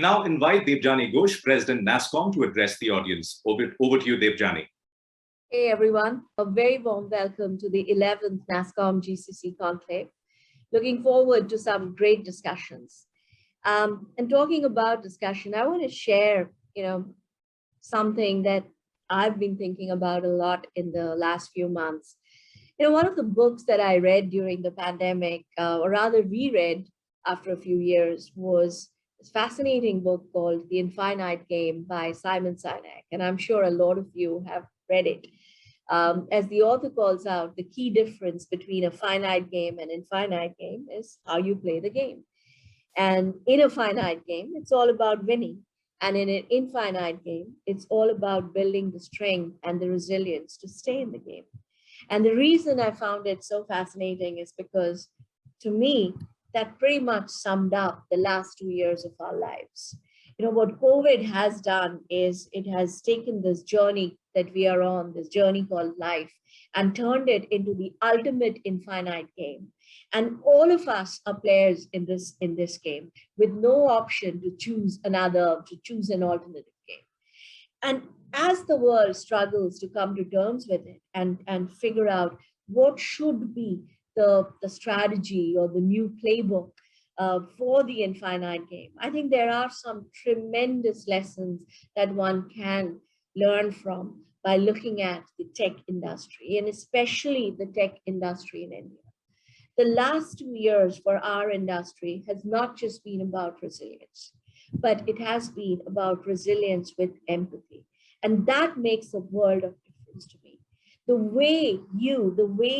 Now invite Debjani Ghosh, President NASSCOM, to address the audience. Over to you, Debjani. Hey everyone, a very warm welcome to the 11th NASSCOM GCC Conclave. Looking forward to some great discussions. And talking about discussion, I want to share, something that I've been thinking about a lot in the last few months. One of the books that I read during the pandemic, or rather reread after a few years, was this fascinating book called The Infinite Game by Simon Sinek. And I'm sure a lot of you have read it. As the author calls out, the key difference between a finite game and infinite game is how you play the game. And in a finite game, it's all about winning. And in an infinite game, it's all about building the strength and the resilience to stay in the game. And the reason I found it so fascinating is because, to me, that pretty much summed up the last 2 years of our lives. What COVID has done is it has taken this journey that we are on, this journey called life, and turned it into the ultimate infinite game. And all of us are players in this game with no option to choose an alternative game. And as the world struggles to come to terms with it and figure out what should be the strategy or the new playbook for the infinite game, I think there are some tremendous lessons that one can learn from by looking at the tech industry, and especially the tech industry in India. The last 2 years for our industry has not just been about resilience, but it has been about resilience with empathy. And that makes a world of difference to me. The way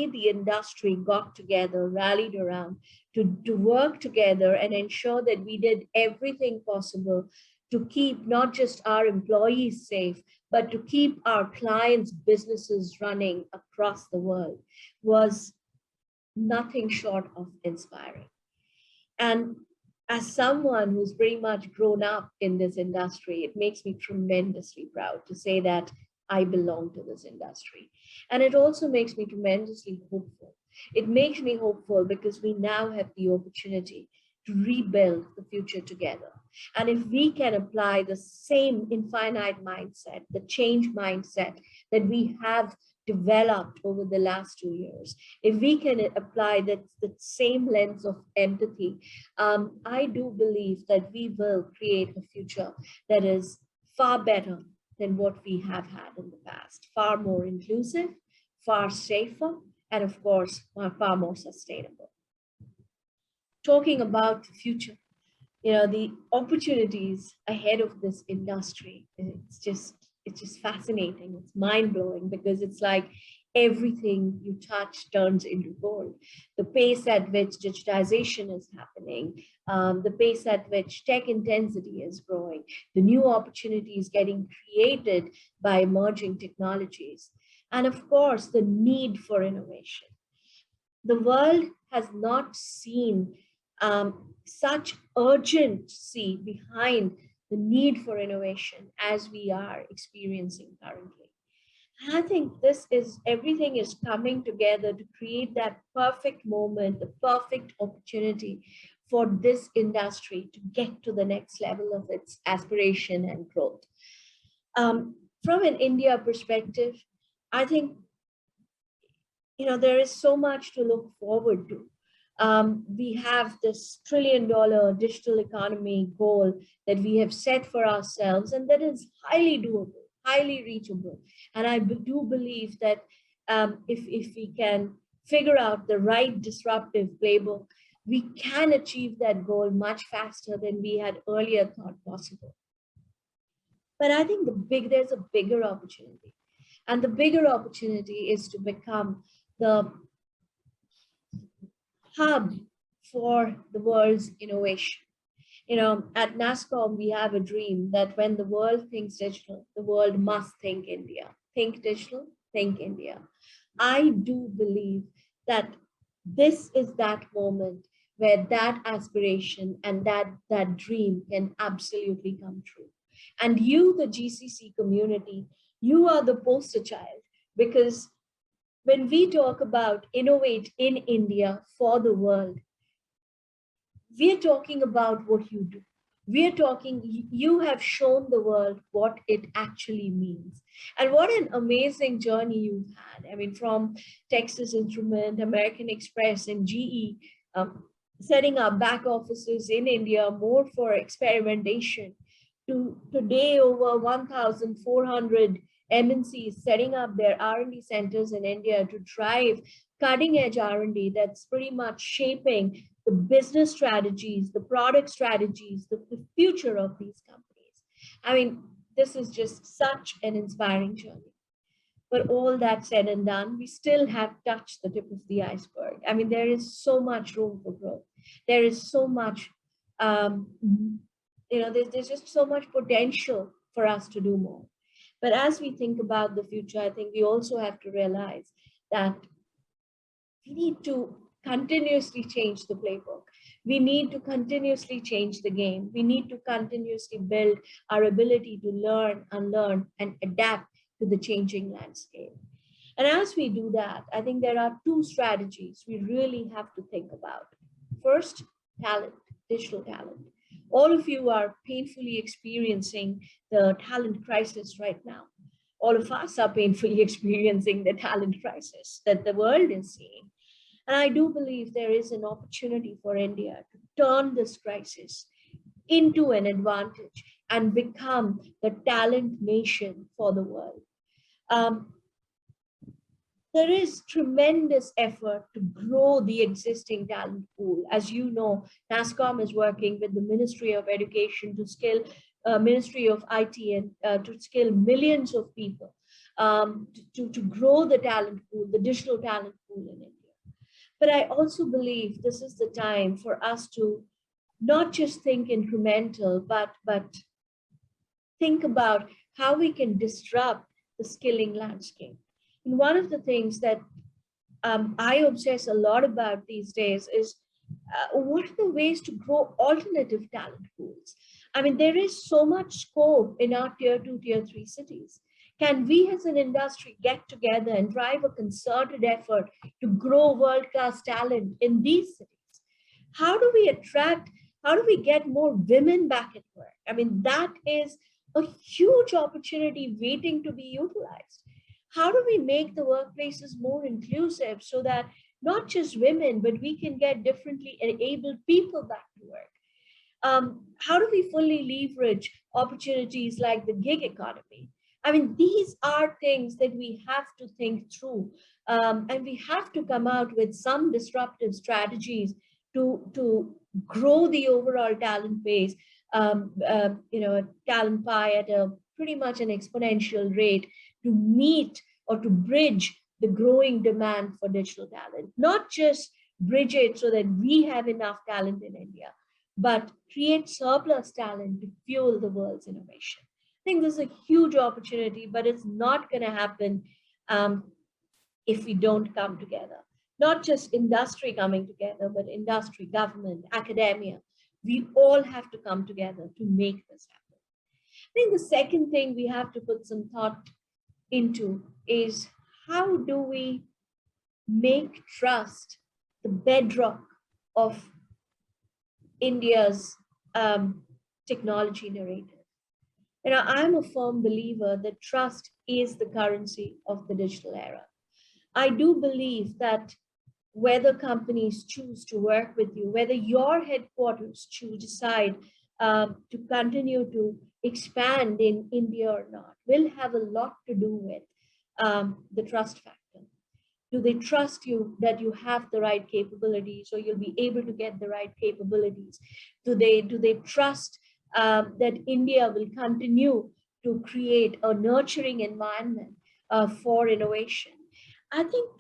the industry got together, rallied around to work together and ensure that we did everything possible to keep not just our employees safe, but to keep our clients' businesses running across the world was nothing short of inspiring. And as someone who's very much grown up in this industry, it makes me tremendously proud to say that I belong to this industry. And it also makes me tremendously hopeful. It makes me hopeful because we now have the opportunity to rebuild the future together. And if we can apply the same infinite mindset, the change mindset that we have developed over the last 2 years, if we can apply that same lens of empathy, I do believe that we will create a future that is far better than what we have had in the past, far more inclusive, far safer, and of course, far more sustainable. Talking about the future, the opportunities ahead of this industry, it's just fascinating. It's mind-blowing because it's like everything you touch turns into gold. The pace at which digitization is happening, the pace at which tech intensity is growing, the new opportunities getting created by emerging technologies, and of course, the need for innovation. The world has not seen such urgency behind the need for innovation as we are experiencing currently. And I think everything is coming together to create that perfect moment, the perfect opportunity for this industry to get to the next level of its aspiration and growth. From an India perspective, I think, there is so much to look forward to. We have this $1 trillion digital economy goal that we have set for ourselves, and that is highly doable, highly reachable. And I do believe that if we can figure out the right disruptive playbook, we can achieve that goal much faster than we had earlier thought possible. But I think there's a bigger opportunity. And the bigger opportunity is to become the hub for the world's innovation. At NASSCOM, we have a dream that when the world thinks digital, the world must think India. Think digital, think India. I do believe that this is that moment where that aspiration and that dream can absolutely come true. And you, the GCC community, you are the poster child, because when we talk about innovate in India for the world, we're talking about what you do. We're talking, you have shown the world what it actually means. And what an amazing journey you've had. I mean, from Texas Instrument, American Express, and GE, setting up back offices in India more for experimentation, to today over 1,400 MNCs setting up their R&D centers in India to drive cutting edge R&D that's pretty much shaping the business strategies, the product strategies, the future of these companies. I mean, this is just such an inspiring journey. But all that said and done, we still have touched the tip of the iceberg. I mean, there is so much room for growth. There is so much, there's just so much potential for us to do more. But as we think about the future, I think we also have to realize that we need to continuously change the playbook. We need to continuously change the game. We need to continuously build our ability to learn, unlearn, and adapt to the changing landscape. And as we do that, I think there are two strategies we really have to think about. First, talent, digital talent. All of you are painfully experiencing the talent crisis right now. All of us are painfully experiencing the talent crisis that the world is seeing. And I do believe there is an opportunity for India to turn this crisis into an advantage and become the talent nation for the world. There is tremendous effort to grow the existing talent pool. As you know, NASSCOM is working with the Ministry of Education to skill, Ministry of IT, and to skill millions of people to grow the talent pool, the digital talent pool in India. But I also believe this is the time for us to not just think incremental, but think about how we can disrupt the skilling landscape. And one of the things that I obsess a lot about these days is what are the ways to grow alternative talent pools? I mean, there is so much scope in our tier 2, tier 3 cities. Can we as an industry get together and drive a concerted effort to grow world-class talent in these cities? How do we attract, how do we get more women back at work? I mean, that is a huge opportunity waiting to be utilized. How do we make the workplaces more inclusive so that not just women, but we can get differently enabled people back to work? How do we fully leverage opportunities like the gig economy? I mean, these are things that we have to think through, and we have to come out with some disruptive strategies to grow the overall talent base, talent pie at a pretty much an exponential rate to meet or to bridge the growing demand for digital talent. Not just bridge it so that we have enough talent in India, but create surplus talent to fuel the world's innovation. I think this is a huge opportunity, but it's not going to happen if we don't come together. Not just industry coming together, but industry, government, academia. We all have to come together to make this happen. I think the second thing we have to put some thought into is how do we make trust the bedrock of India's technology narrative. I'm a firm believer that trust is the currency of the digital era. I do believe that whether companies choose to work with you, whether your headquarters decide to continue to expand in India or not, will have a lot to do with the trust factor. Do they trust you that you have the right capabilities, or you'll be able to get the right capabilities? Do they trust that India will continue to create a nurturing environment for innovation? I think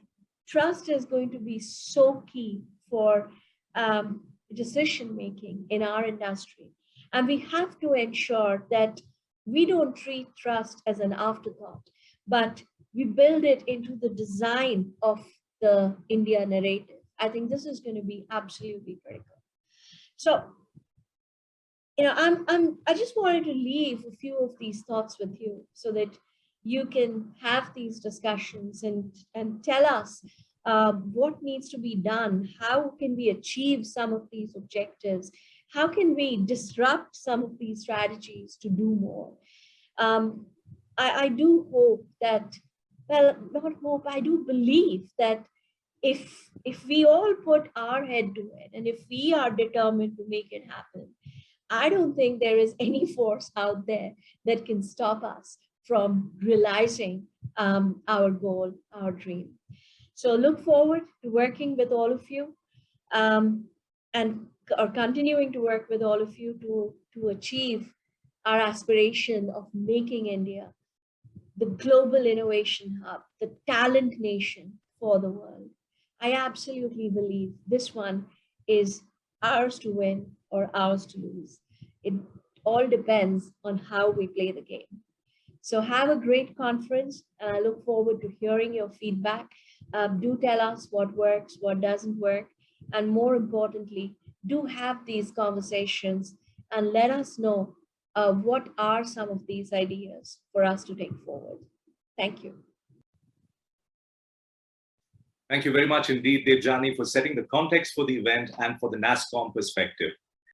trust is going to be so key for decision making in our industry. And we have to ensure that we don't treat trust as an afterthought, but we build it into the design of the India narrative. I think this is going to be absolutely critical. So, I just wanted to leave a few of these thoughts with you so that you can have these discussions and tell us what needs to be done, how can we achieve some of these objectives, how can we disrupt some of these strategies to do more? I do hope that, well, not hope, I do believe that if we all put our head to it, and if we are determined to make it happen, I don't think there is any force out there that can stop us from realizing our goal, our dream. So look forward to working with all of you, and or continuing to work with all of you to achieve our aspiration of making India the global innovation hub, the talent nation for the world. I absolutely believe this one is ours to win or ours to lose. It all depends on how we play the game. So have a great conference, and I look forward to hearing your feedback. Do tell us what works, what doesn't work, and more importantly, do have these conversations and let us know what are some of these ideas for us to take forward. Thank you. Thank you very much indeed, Debjani, for setting the context for the event and for the NASSCOM perspective.